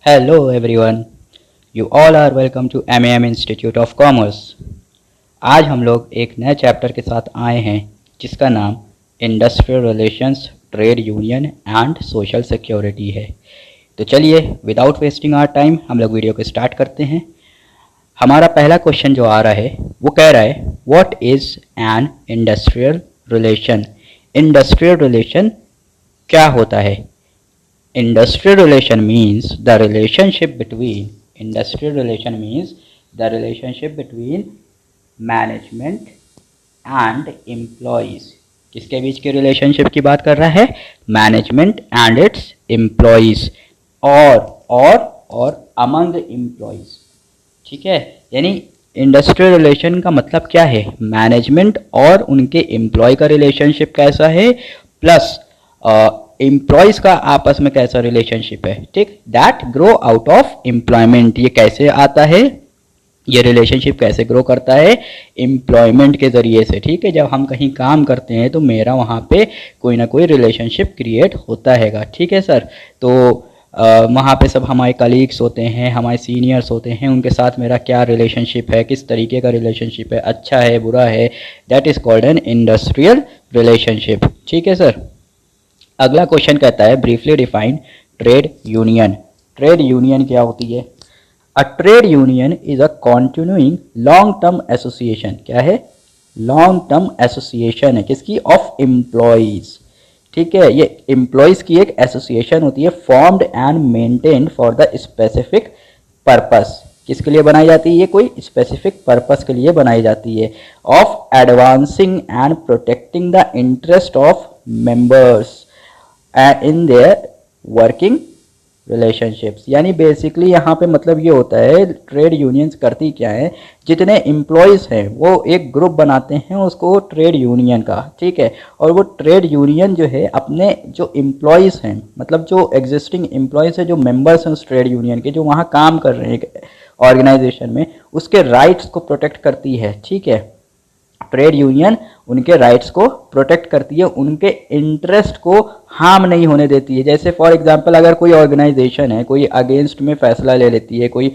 Hello everyone, you all are welcome to MAM Institute of Commerce। आज हम लोग एक नए चैप्टर के साथ आए हैं जिसका नाम industrial relations, trade union and social security है। तो चलिए विदाउट वेस्टिंग आवर टाइम हम लोग वीडियो को स्टार्ट करते हैं। हमारा पहला क्वेश्चन जो आ रहा है वो कह रहा है what is an industrial relation. Industrial relation क्या होता है? Industrial relation means the relationship between management and employees। किसके बीच के रिलेशनशिप की बात कर रहा है? मैनेजमेंट एंड इट्स एम्प्लॉयज और अमंग एम्प्लॉयज। ठीक है, यानी इंडस्ट्रियल रिलेशन का मतलब क्या है? मैनेजमेंट और उनके एम्प्लॉय का रिलेशनशिप कैसा है, प्लस एम्प्लॉयज़ का आपस में कैसा रिलेशनशिप है। ठीक, that grow out of employment. ये कैसे आता है, ये रिलेशनशिप कैसे ग्रो करता है? एम्प्लॉयमेंट के ज़रिए से। ठीक है, जब हम कहीं काम करते हैं तो मेरा वहाँ पे कोई ना कोई रिलेशनशिप क्रिएट होता हैगा। ठीक है सर, तो वहाँ पे सब हमारे कलीग्स होते हैं, हमारे सीनियर्स होते हैं, उनके साथ मेरा क्या रिलेशनशिप है, किस तरीके का रिलेशनशिप है, अच्छा है बुरा है, that is called an industrial relationship. ठीक है सर। अगला क्वेश्चन कहता है briefly define trade union. Trade union क्या होती है? अ trade union is a continuing long term association. क्या है? लॉन्ग टर्म एसोसिएशन है किसकी? Of employees. ठीक है, ये एम्प्लॉयज की एक एसोसिएशन होती है, formed and maintained for the specific purpose. किसके लिए बनाई जाती है? ये कोई स्पेसिफिक पर्पस के लिए बनाई जाती है। Of advancing and protecting the interest of members in their working relationships. यानी बेसिकली यहाँ पे मतलब ये होता है ट्रेड यूनियंस करती क्या है, जितने एम्प्लॉयज़ हैं वो एक ग्रुप बनाते हैं उसको ट्रेड यूनियन का। ठीक है, और वो ट्रेड यूनियन जो है अपने जो एम्प्लॉयज़ हैं, मतलब जो एग्जिस्टिंग एम्प्लॉयज़ हैं, जो मेंबर्स हैं उस ट्रेड यूनियन के, जो वहाँ काम कर रहे हैं ऑर्गेनाइजेशन में, उसके राइट्स को प्रोटेक्ट करती है। ठीक है, ट्रेड यूनियन उनके राइट्स को प्रोटेक्ट करती है, उनके इंटरेस्ट को हार्म नहीं होने देती है। जैसे फॉर एग्जांपल अगर कोई ऑर्गेनाइजेशन है, कोई अगेंस्ट में फैसला ले लेती है, कोई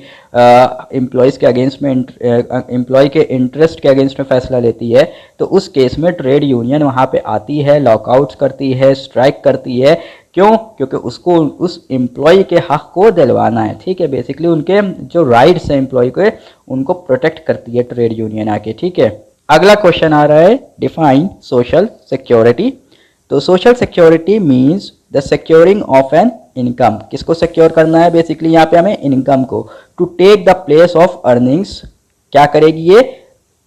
एम्प्लॉयज़ के अगेंस्ट में, एम्प्लॉय के इंटरेस्ट के अगेंस्ट में फैसला लेती है, तो उस केस में ट्रेड यूनियन वहाँ पे आती है, लॉकआउट्स करती है, स्ट्राइक करती है। क्यों? क्योंकि उसको उस एम्प्लॉय के हक को दिलवाना है। ठीक है, बेसिकली उनके जो राइट्स हैं एम्प्लॉय के, उनको प्रोटेक्ट करती है ट्रेड यूनियन आके। ठीक है, अगला क्वेश्चन आ रहा है डिफाइन सोशल सिक्योरिटी। तो social security means the securing of an income. किसको सिक्योर करना है? बेसिकली यहाँ पे हमें इनकम को। To take the place of earnings. क्या करेगी ये?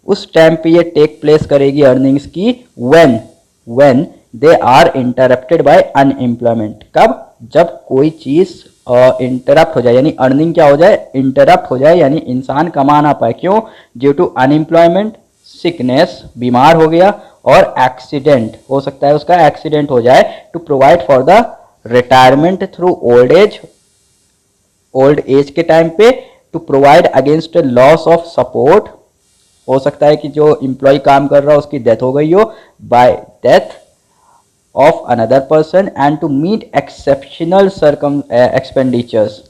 उस टाइम पे ये टेक प्लेस करेगी अर्निंग्स की when they are interrupted by unemployment. कब? जब कोई चीज़ इंटरप्ट हो जाए, यानी अर्निंग क्या हो जाए? इंटरप्ट हो जाए, यानी इंसान कमा ना पाए। क्यों? ड्यू टू अनएम्प्लॉयमेंट, सिकनेस, बीमार हो गया, और एक्सीडेंट, हो सकता है उसका एक्सीडेंट हो जाए। To provide for the retirement through old age के टाइम पे। To provide against loss of support, हो सकता है कि जो एम्प्लॉय काम कर रहा है उसकी डेथ हो गई हो, by death of another person, and to meet exceptional expenditures.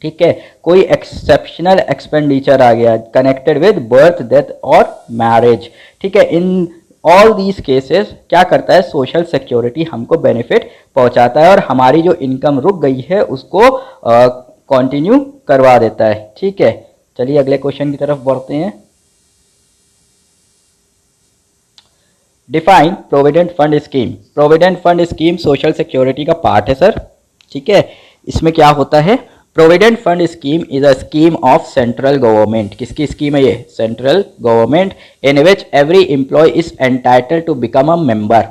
ठीक है, कोई एक्सेप्शनल एक्सपेंडिचर आ गया कनेक्टेड विद बर्थ, डेथ और मैरिज। ठीक है, इन ऑल दीज केसेस क्या करता है? सोशल सिक्योरिटी हमको बेनिफिट पहुंचाता है और हमारी जो इनकम रुक गई है उसको कंटिन्यू करवा देता है। ठीक है, चलिए अगले क्वेश्चन की तरफ बढ़ते हैं। Define provident fund scheme. Provident fund scheme social security का पार्ट है सर। ठीक है, इसमें क्या होता है? Provident fund scheme is a scheme of central government. किसकी स्कीम है ये? Central government. In which every employee is entitled to become a member.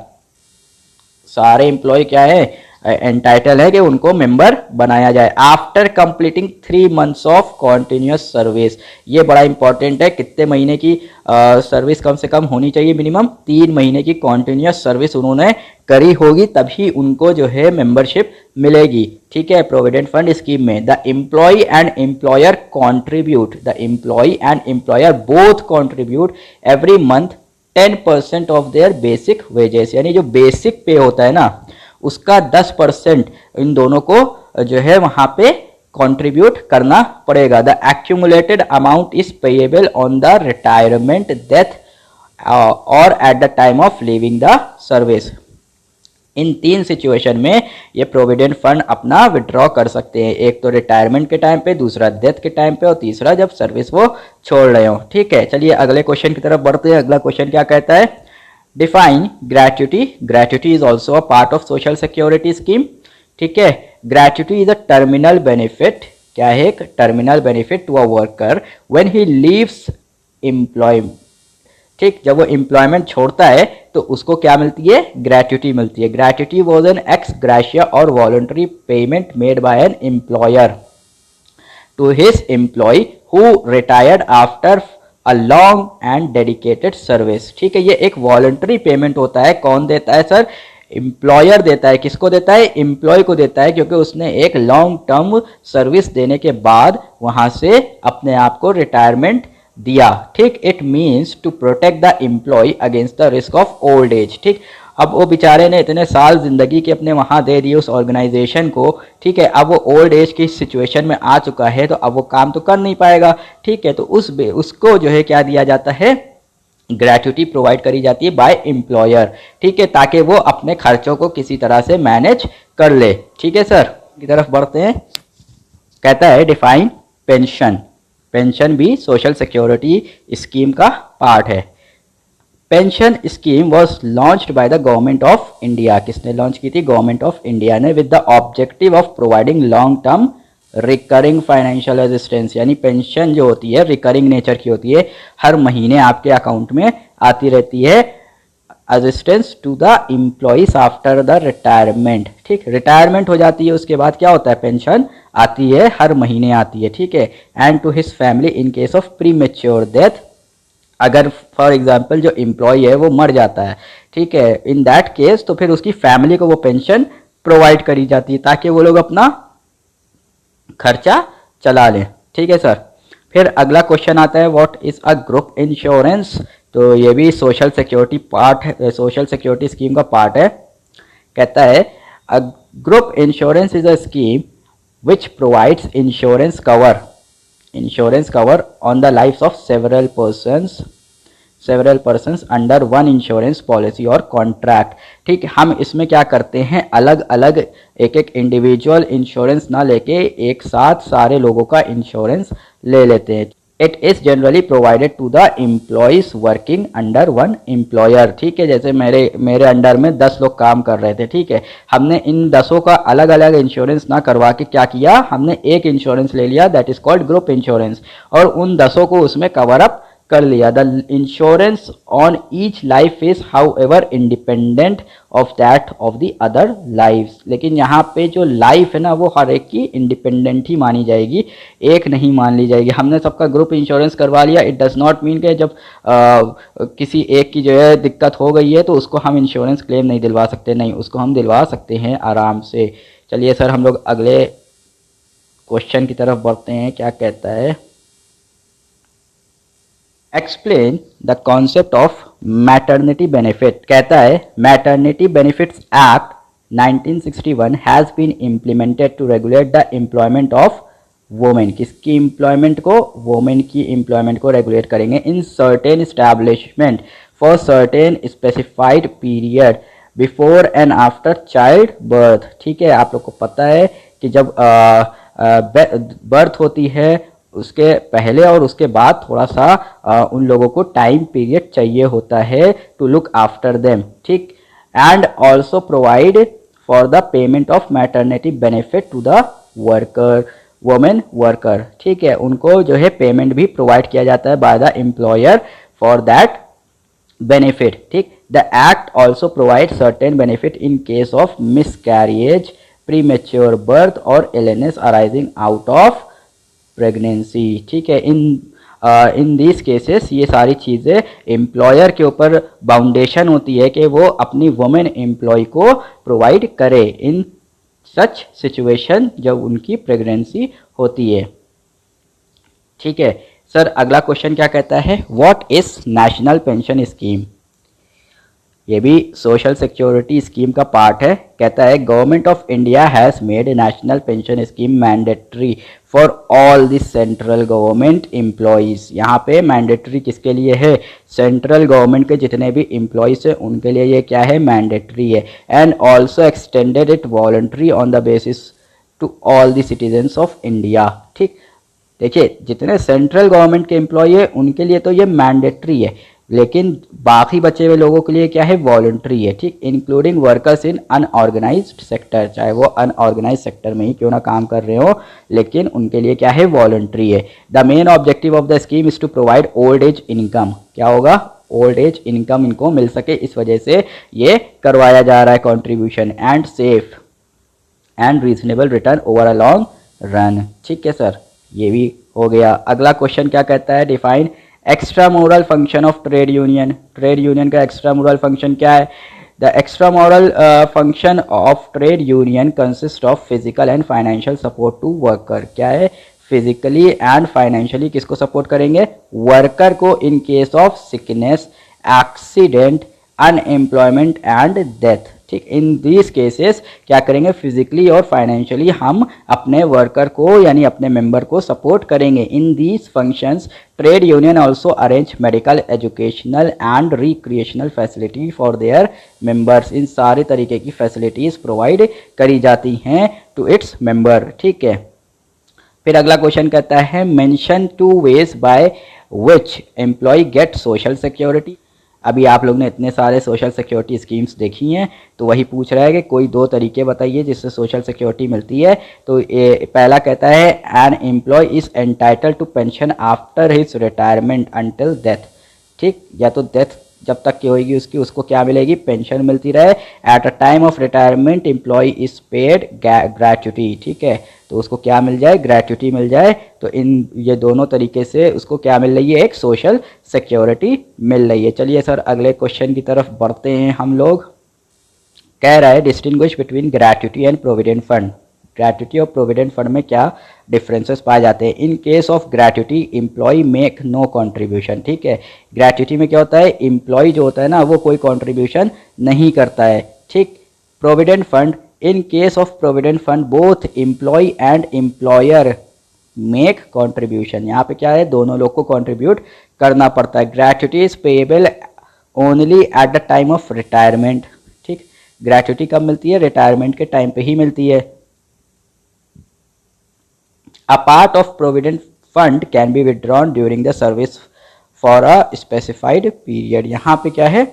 सारे एम्प्लॉय क्या है? एंटाइटल है कि उनको मेंबर बनाया जाए after completing 3 months of continuous service. ये बड़ा इंपॉर्टेंट है, कितने महीने की सर्विस कम से कम होनी चाहिए? मिनिमम 3 महीने की कॉन्टिन्यूस सर्विस उन्होंने करी होगी, तभी उनको जो है मेंबरशिप मिलेगी। ठीक है, प्रोविडेंट फंड स्कीम में the employee and employer contribute, the employee and employer both contribute every month 10% of their basic wages. यानी जो बेसिक पे होता है ना, उसका 10% इन दोनों को जो है वहाँ पे कंट्रीब्यूट करना पड़ेगा। The accumulated amount is payable on the retirement, death और at the time of leaving the service. इन 3 सिचुएशन में ये प्रोविडेंट फंड अपना विड्रॉ कर सकते हैं, एक तो रिटायरमेंट के टाइम पे, दूसरा डेथ के टाइम पे और तीसरा जब सर्विस वो छोड़ रहे हो। ठीक है, चलिए अगले क्वेश्चन की तरफ बढ़ते हैं। अगला क्वेश्चन क्या कहता है, define gratuity. Gratuity is also a part of social security scheme. ठीक है, gratuity is a terminal benefit. क्या है, एक terminal benefit to a worker when he leaves employment. ठीक, जब वो एम्प्लॉयमेंट छोड़ता है तो उसको क्या मिलती है, ग्रेच्युटी मिलती है। Gratuity was an ex gratia और voluntary payment made by an employer to his employee who retired after a long and dedicated service. ठीक है, ये एक वॉलंटरी पेमेंट होता है। कौन देता है सर, एम्प्लॉयर देता है। किसको देता है, एम्प्लॉय को देता है, क्योंकि उसने एक लॉन्ग टर्म सर्विस देने के बाद वहां से अपने आप को रिटायरमेंट दिया। ठीक, it means to protect the employee against the risk of old age. ठीक, अब वो बेचारे ने इतने साल जिंदगी के अपने वहां दे दिए उस ऑर्गेनाइजेशन को। ठीक है, अब वो ओल्ड एज की सिचुएशन में आ चुका है तो अब वो काम तो कर नहीं पाएगा। ठीक है, तो उसको जो है क्या दिया जाता है, ग्रेच्युटी प्रोवाइड करी जाती है बाय एम्प्लॉयर। ठीक है, ताकि वो अपने खर्चों को किसी तरह से मैनेज कर ले। ठीक है सर, की तरफ बढ़ते हैं। कहता है डिफाइन पेंशन। पेंशन भी सोशल सिक्योरिटी स्कीम का पार्ट है। Pension scheme was launched by the government of India. किसने लॉन्च की थी, गवर्नमेंट ऑफ इंडिया ने, with the objective of providing long term recurring financial assistance. यानी पेंशन जो होती है रिकरिंग नेचर की होती है, हर महीने आपके अकाउंट में आती रहती है, assistance to the employees after the retirement. ठीक, रिटायरमेंट हो जाती है उसके बाद क्या होता है, पेंशन आती है, हर महीने आती है। ठीक है, and to his family in case of premature death. अगर फॉर एग्जाम्पल जो एम्प्लॉय है वो मर जाता है, ठीक है, इन दैट केस तो फिर उसकी फैमिली को वो पेंशन प्रोवाइड करी जाती है ताकि वो लोग अपना खर्चा चला लें। ठीक है सर, फिर अगला क्वेश्चन आता है, what is a group insurance. तो ये भी सोशल सिक्योरिटी पार्ट है, सोशल सिक्योरिटी स्कीम का पार्ट है। कहता है a group insurance is a scheme which provides insurance cover on the lives of several persons under one insurance policy or contract। ठीक, हम इसमें क्या करते हैं, अलग अलग एक एक इंडिविजुअल इंश्योरेंस ना लेके एक साथ सारे लोगों का इंश्योरेंस ले लेते हैं। It is generally provided to the employees working under one employer. ठीक है, जैसे मेरे अंडर में 10 लोग काम कर रहे थे। ठीक है, हमने इन 10 का अलग अलग इंश्योरेंस ना करवा के क्या किया, हमने एक इंश्योरेंस ले लिया, that is called group insurance, और उन 10 को उसमें कवर अप कर लिया। The insurance on each life is however independent of that of the other lifes. लेकिन यहाँ पे जो लाइफ है ना वो हर एक की इंडिपेंडेंट ही मानी जाएगी, एक नहीं मान ली जाएगी। हमने सबका ग्रुप इंश्योरेंस करवा लिया, इट डज नॉट मीन कि जब किसी एक की जो है दिक्कत हो गई है तो उसको हम इंश्योरेंस क्लेम नहीं दिलवा सकते, नहीं, उसको हम दिलवा सकते हैं आराम से। चलिए सर, हम लोग अगले क्वेश्चन की तरफ बढ़ते हैं। क्या कहता है, explain the concept of maternity benefit. कहता है maternity benefits act 1961 has been implemented to regulate the employment of women. किसकी एम्प्लॉयमेंट को, वोमेन की एम्प्लॉयमेंट को रेगुलेट करेंगे in certain establishment for certain specified period before and after child birth. ठीक है, आप लोग को पता है कि जब बर्थ होती है उसके पहले और उसके बाद थोड़ा सा उन लोगों को टाइम पीरियड चाहिए होता है टू लुक आफ्टर देम। ठीक, and also provide for the payment of maternity benefit to the worker, women worker. ठीक है, उनको जो है पेमेंट भी प्रोवाइड किया जाता है by the employer for that benefit. ठीक, the act also provide certain benefit in case of miscarriage, premature birth और illness arising out of pregnancy. ठीक है, इन दीज केसेस ये सारी चीज़ें एम्प्लॉयर के ऊपर बाउंडेशन होती है कि वो अपनी वुमेन एम्प्लॉय को प्रोवाइड करे इन सच सिचुएशन जब उनकी प्रेगनेंसी होती है। ठीक है सर, अगला क्वेश्चन क्या कहता है, what is national pension scheme. ये भी सोशल सिक्योरिटी स्कीम का पार्ट है। कहता है government of India has made national pension scheme mandatory for all the central government employees. यहाँ पे मैंडेटरी किसके लिए है? सेंट्रल गवर्नमेंट के जितने भी एम्प्लॉयज़ हैं उनके लिए ये क्या है? मैंडेटरी है। And also extended it voluntary on the basis to all the citizens of India. ठीक, देखिए जितने सेंट्रल गवर्नमेंट के एम्प्लॉय है उनके लिए तो ये मैंडेटरी है, लेकिन बाकी बचे हुए लोगों के लिए क्या है? वॉलंटरी है। ठीक, including workers in unorganised sector, चाहे वो अनऑर्गेनाइज सेक्टर में ही क्यों ना काम कर रहे हो, लेकिन उनके लिए क्या है? वॉलंटरी है। The main objective of the scheme is to provide old age income. क्या होगा? ओल्ड एज इनकम इनको मिल सके, इस वजह से ये करवाया जा रहा है contribution. And safe and reasonable return over a long run. ठीक है सर, ये भी हो गया। अगला क्वेश्चन क्या कहता है? Define extra moral function of trade union. Trade union का एक्स्ट्रा मोरल फंक्शन क्या है? The extra moral function of trade union consist of physical and financial support to worker. क्या है? फिजिकली एंड फाइनेंशियली किसको support करेंगे? Worker को in case of sickness, accident, unemployment and death. ठीक, in these cases क्या करेंगे? Physically और financially हम अपने वर्कर को यानी अपने मेंबर को सपोर्ट करेंगे। In these functions trade union also arrange medical, educational and recreational facility for their members. इन सारे तरीके की फैसिलिटीज़ प्रोवाइड करी जाती हैं टू इट्स मेंबर। ठीक है, फिर अगला क्वेश्चन कहता है mention 2 ways by which employee get social security. अभी आप लोग ने इतने सारे सोशल सिक्योरिटी स्कीम्स देखी हैं, तो वही पूछ रहा है कि कोई 2 तरीके बताइए जिससे सोशल सिक्योरिटी मिलती है। तो ये पहला कहता है an employee is entitle to pension after his retirement until death. ठीक, या तो डेथ जब तक की होगी उसकी, उसको क्या मिलेगी? पेंशन मिलती रहे। At a time of retirement employee is paid gratuity. ठीक है, तो उसको क्या मिल जाए? ग्रेच्युटी मिल जाए। तो इन ये दोनों तरीके से उसको क्या मिल रही है? एक सोशल सिक्योरिटी मिल रही है। चलिए सर अगले क्वेश्चन की तरफ बढ़ते हैं हम लोग। कह रहा है distinguish between gratuity and provident fund. Gratuity और प्रोविडेंट फंड में क्या डिफरेंसेस पाए जाते हैं? In case of gratuity employee make no contribution. ठीक है, ग्रेच्युटी में क्या होता है? एम्प्लॉय जो होता है ना वो कोई कंट्रीब्यूशन नहीं करता है। ठीक, provident fund, in case of provident fund both employee and employer make contribution. यहाँ पे क्या है? दोनों लोग को कंट्रीब्यूट करना पड़ता है। Gratuity is payable only eight the time of retirement. ठीक, ग्रेच्युटी कब मिलती है? रिटायरमेंट के टाइम पे ही मिलती है। A part of provident fund can be withdrawn during the service for a specified period। यहाँ पे क्या है?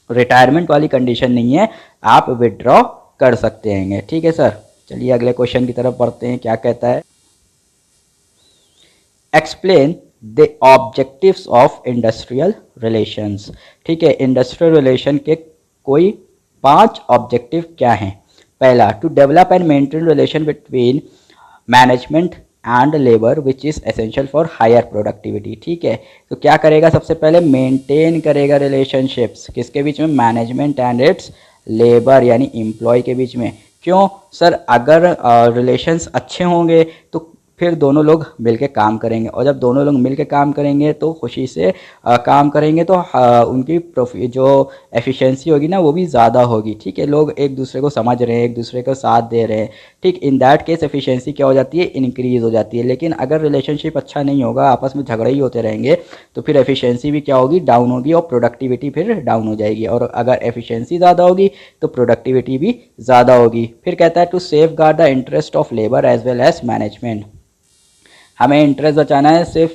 रिटायरमेंट वाली कंडीशन नहीं है, आप विड्रॉ कर सकते हैं। ठीक है सर, चलिए अगले क्वेश्चन की तरफ बढ़ते हैं। क्या कहता है? Explain the objectives of industrial relations. ठीक है, इंडस्ट्रियल रिलेशन के कोई 5 ऑब्जेक्टिव क्या हैं? पहला, to develop and maintain relation between management and labour which is essential for higher productivity. ठीक है, तो क्या करेगा? सबसे पहले मेंटेन करेगा रिलेशनशिप्स किसके बीच में? मैनेजमेंट एंड इट्स लेबर यानी एम्प्लॉय के बीच में। क्यों सर? अगर रिलेशंस अच्छे होंगे तो फिर दोनों लोग मिलके काम करेंगे, और जब दोनों लोग मिलके काम करेंगे तो खुशी से काम करेंगे तो उनकी जो एफिशिएंसी होगी ना वो भी ज़्यादा होगी। ठीक है, लोग एक दूसरे को समझ रहे हैं, एक दूसरे को साथ दे रहे हैं। ठीक, इन दैट केस एफिशिएंसी क्या हो जाती है? इंक्रीज़ हो जाती है। लेकिन अगर रिलेशनशिप अच्छा नहीं होगा, आपस में झगड़े ही होते रहेंगे, तो फिर एफिशिएंसी भी क्या होगी? डाउन होगी, और प्रोडक्टिविटी फिर डाउन हो जाएगी। और अगर एफिशिएंसी ज़्यादा होगी तो प्रोडक्टिविटी भी ज़्यादा होगी। फिर कहता है to safeguard the interest of labour as well as management. हमें इंटरेस्ट बचाना है, सिर्फ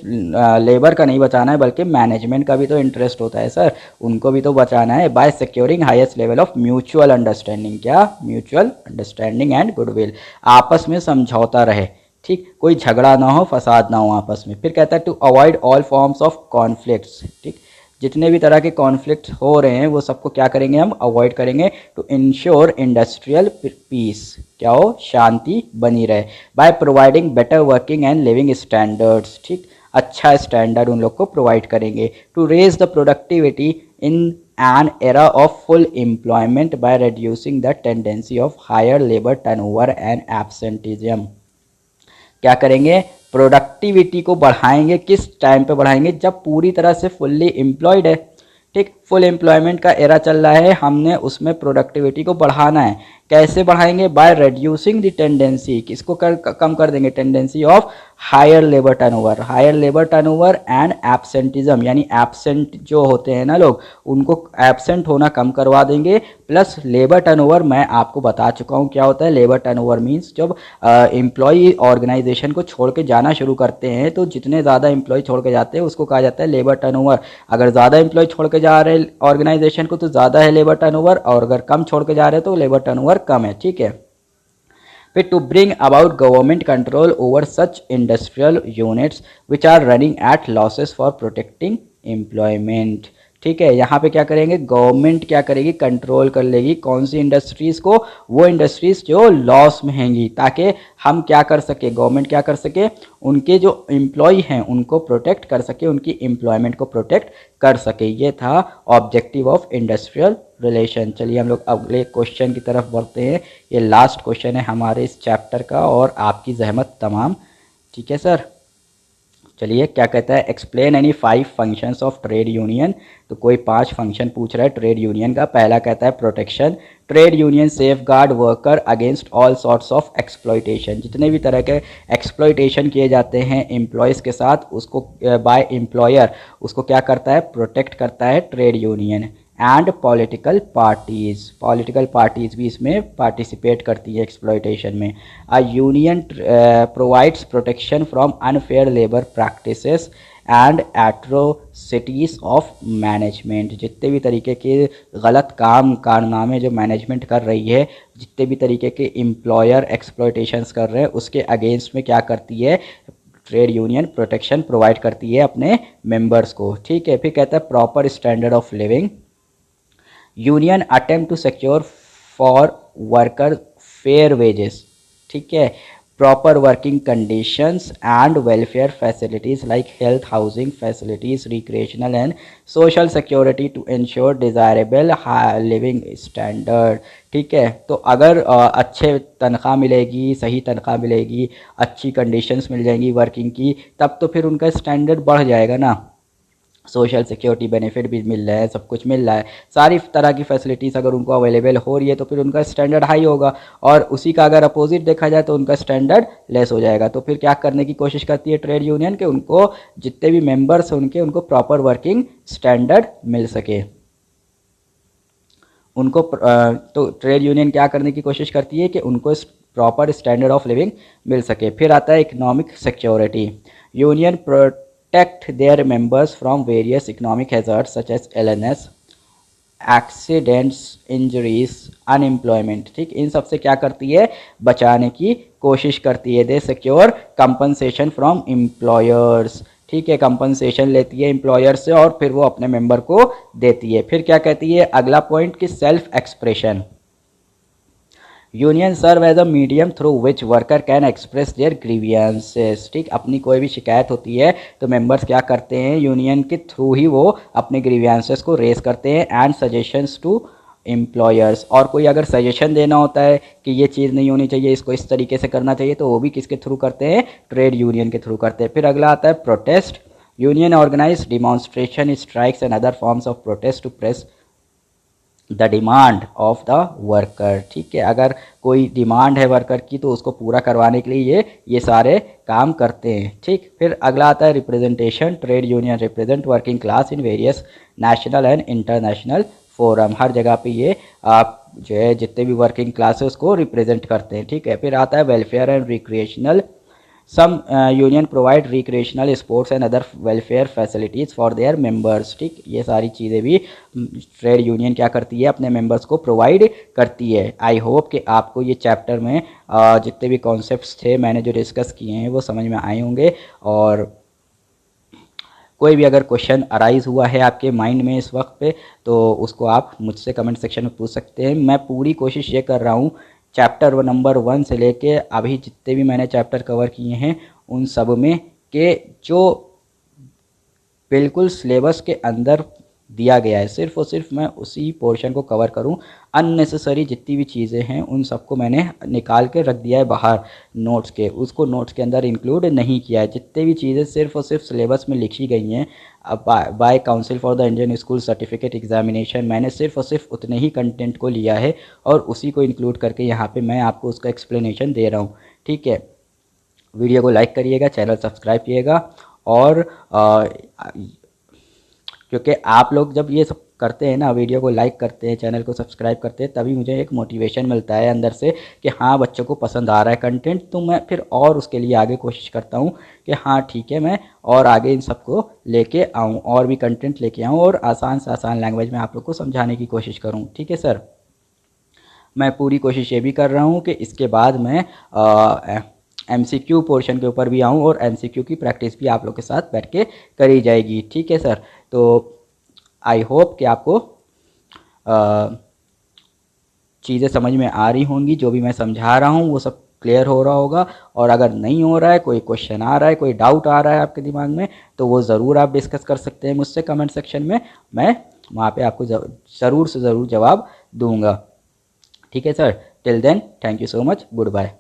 लेबर का नहीं बचाना है बल्कि मैनेजमेंट का भी तो इंटरेस्ट होता है सर, उनको भी तो बचाना है। By securing highest level of mutual understanding. क्या? म्यूचुअल अंडरस्टैंडिंग एंड गुडविल, आपस में समझौता रहे। ठीक, कोई झगड़ा ना हो, फसाद ना हो आपस में। फिर कहता है to avoid all forms of conflicts. ठीक, जितने भी तरह के कॉन्फ्लिक्ट हो रहे हैं वो सबको क्या करेंगे? हम अवॉइड करेंगे। टू इंश्योर इंडस्ट्रियल पीस, क्या हो? शांति बनी रहे। By providing better working and living standards. ठीक, अच्छा स्टैंडर्ड उन लोग को प्रोवाइड करेंगे। To raise the productivity in an era of full employment by reducing the tendency of higher labour turnover and absenteeism. क्या करेंगे? प्रोडक्टिविटी को बढ़ाएंगे। किस टाइम पे बढ़ाएंगे? जब पूरी तरह से फुल्ली एम्प्लॉयड है। ठीक, फुल एम्प्लॉयमेंट का एरा चल रहा है, हमने उसमें प्रोडक्टिविटी को बढ़ाना है। कैसे बढ़ाएंगे? बाय रिड्यूसिंग द टेंडेंसी, किसको कम कर देंगे? Tendency of higher labour turnover, higher labour turnover and absenteeism, यानी एब्सेंट जो होते हैं ना लोग, उनको एब्सेंट होना कम करवा देंगे। प्लस लेबर टर्नओवर मैं आपको बता चुका हूँ क्या होता है। लेबर टर्नओवर मीन्स जब एम्प्लॉय ऑर्गेनाइजेशन को छोड़ के जाना शुरू करते हैं तो जितने ज़्यादा एम्प्लॉय छोड़ के जाते हैं उसको कहा जाता है लेबर टर्नओवर। अगर ज़्यादा एम्प्लॉय छोड़ के जा रहे हैं ऑर्गेनाइजेशन को तो ज़्यादा है लेबर टर्नओवर, और अगर कम छोड़ के जा रहे हैं तो लेबर टर्नओवर कम है, ठीक है। फिर to bring about government control over such industrial units which are running at losses for protecting employment, ठीक है। यहाँ पे क्या करेंगे? गवर्नमेंट क्या करेगी? कंट्रोल कर लेगी कौन सी इंडस्ट्रीज़ को? वो इंडस्ट्रीज़ जो लॉस में हैंगी, ताकि हम क्या कर सके, गवर्नमेंट क्या कर सके, उनके जो एम्प्लॉय हैं उनको प्रोटेक्ट कर सके, उनकी एम्प्लॉयमेंट को प्रोटेक्ट कर सके। ये था ऑब्जेक्टिव ऑफ इंडस्ट्रियल रिलेशन। चलिए हम लोग अगले क्वेश्चन की तरफ बढ़ते हैं। ये लास्ट क्वेश्चन है हमारे इस चैप्टर का और आपकी जहमत तमाम, ठीक है सर। चलिए क्या कहता है? Explain any 5 functions of trade union. तो कोई 5 फंक्शन पूछ रहा है ट्रेड यूनियन का। पहला कहता है protection, trade union safeguard worker against all sorts of exploitation, जितने भी तरह के एक्सप्लॉयटेशन किए जाते हैं एम्प्लॉयज़ के साथ उसको बाय एम्प्लॉयर, उसको क्या करता है? प्रोटेक्ट करता है trade union. And political parties भी इसमें पार्टिसिपेट करती है एक्सप्लॉयटेशन में। A union provides protection from unfair labour practices and atrocities of management, जितने भी तरीके के गलत कारनामे जो मैनेजमेंट कर रही है, जितने भी तरीके के एम्प्लॉयर एक्सप्लॉयटेशंस कर रहे हैं उसके अगेंस्ट में क्या करती है? ट्रेड यूनियन प्रोटेक्शन प्रोवाइड करती है अपने मेंबर्स को, ठीक है। फिर कहता है proper standard of living, union attempt to secure for worker fair wages, ठीक है, proper working conditions and welfare facilities like health, housing facilities, recreational and social security to insure desirable living standard, ठीक है। तो अगर अच्छे तनख्वाह मिलेगी, सही तनख्वाह मिलेगी, अच्छी कंडीशंस मिल जाएंगी वर्किंग की, तब तो फिर उनका स्टैंडर्ड बढ़ जाएगा ना। सोशल सिक्योरिटी बेनिफिट भी मिल रहा है, सब कुछ मिल रहा है, सारी तरह की फैसिलिटीज़ अगर उनको अवेलेबल हो रही है तो फिर उनका स्टैंडर्ड हाई होगा। और उसी का अगर अपोजिट देखा जाए तो उनका स्टैंडर्ड लेस हो जाएगा। तो फिर क्या करने की कोशिश करती है ट्रेड यूनियन के उनको जितने भी मेंबर्स हैं उनको प्रॉपर वर्किंग स्टैंडर्ड मिल सके उनको। तो ट्रेड यूनियन क्या करने की कोशिश करती है कि उनको प्रॉपर स्टैंडर्ड ऑफ लिविंग मिल सके। फिर आता है economic security, union protect their members from various economic hazards such as illness, accidents, injuries, unemployment, ठीक। इन सब से क्या करती है? बचाने की कोशिश करती है। दे सिक्योर कंपनसेशन फ्रॉम एम्प्लॉयर्स, ठीक है, कंपनसेशन लेती है एम्प्लॉयर से और फिर वो अपने मेंबर को देती है। फिर क्या कहती है अगला पॉइंट कि self expression, union serve as a medium through which worker can express their grievances, ठीक। अपनी कोई भी शिकायत होती है तो मेंबर्स क्या करते हैं? यूनियन के थ्रू ही वो अपने ग्रीवियंसेस को रेस करते हैं। एंड सजेशंस टू एम्प्लॉयर्स, और कोई अगर सजेशन देना होता है कि ये चीज़ नहीं होनी चाहिए, इसको इस तरीके से करना चाहिए, तो वो भी किसके थ्रू करते हैं? ट्रेड यूनियन के थ्रू करते हैं। फिर अगला आता है protest, union organise demonstration, strikes and other forms of protest to press the demand of the worker, ठीक है। अगर कोई डिमांड है वर्कर की तो उसको पूरा करवाने के लिए ये सारे काम करते हैं, ठीक। फिर अगला आता है representation, trade union represent working class in various national and international forum, हर जगह पे ये आप जो है जितने भी वर्किंग क्लास है उसको रिप्रेजेंट करते हैं, ठीक है। फिर आता है welfare and recreational, some union provide recreational sports and other welfare facilities for their members, ठीक। ये सारी चीज़ें भी ट्रेड यूनियन क्या करती है? अपने मेंबर्स को प्रोवाइड करती है। आई होप कि आपको ये चैप्टर में जितने भी कॉन्सेप्ट्स थे मैंने जो डिस्कस किए हैं वो समझ में आए होंगे। और कोई भी अगर क्वेश्चन अराइज हुआ है आपके माइंड में इस वक्त पे तो उसको आप मुझसे कमेंट सेक्शन में पूछ सकते हैं। मैं पूरी कोशिश ये कर रहा हूँ चैप्टर नंबर 1 से लेके अभी जितने भी मैंने चैप्टर कवर किए हैं उन सब में के जो बिल्कुल सिलेबस के अंदर दिया गया है, सिर्फ और सिर्फ मैं उसी पोर्शन को कवर करूं। अननेसेसरी जितनी भी चीज़ें हैं उन सबको मैंने निकाल के रख दिया है बाहर नोट्स के, उसको नोट्स के अंदर इंक्लूड नहीं किया है। जितने भी चीज़ें सिर्फ और सिर्फ सिलेबस में लिखी गई हैं by council for the Indian school certificate examination, मैंने सिर्फ और सिर्फ उतने ही कंटेंट को लिया है और उसी को इंक्लूड करके यहाँ पे मैं आपको उसका एक्सप्लेनेशन दे रहा हूँ। ठीक है, वीडियो को लाइक करिएगा, चैनल सब्सक्राइब किएगा और क्योंकि आप लोग जब ये सब करते हैं ना, वीडियो को लाइक करते हैं, चैनल को सब्सक्राइब करते हैं, तभी मुझे एक मोटिवेशन मिलता है अंदर से कि हाँ बच्चों को पसंद आ रहा है कंटेंट, तो मैं फिर और उसके लिए आगे कोशिश करता हूँ कि हाँ ठीक है मैं और आगे इन सबको लेके आऊँ और भी कंटेंट लेके आऊँ और आसान से आसान लैंग्वेज में आप लोग को समझाने की कोशिश करूँ। ठीक है सर, मैं पूरी कोशिश ये भी कर रहा हूँ कि इसके बाद मैं MCQ पोर्शन के ऊपर भी आऊँ और MCQ की प्रैक्टिस भी आप लोग के साथ बैठ के करी जाएगी। ठीक है सर, तो आई होप कि आपको चीज़ें समझ में आ रही होंगी, जो भी मैं समझा रहा हूँ वो सब क्लियर हो रहा होगा। और अगर नहीं हो रहा है, कोई क्वेश्चन आ रहा है, कोई डाउट आ रहा है आपके दिमाग में, तो वो ज़रूर आप डिस्कस कर सकते हैं मुझसे कमेंट सेक्शन में, मैं वहाँ पे आपको ज़रूर से ज़रूर जवाब दूंगा। ठीक है sir, till then thank you so much, good bye.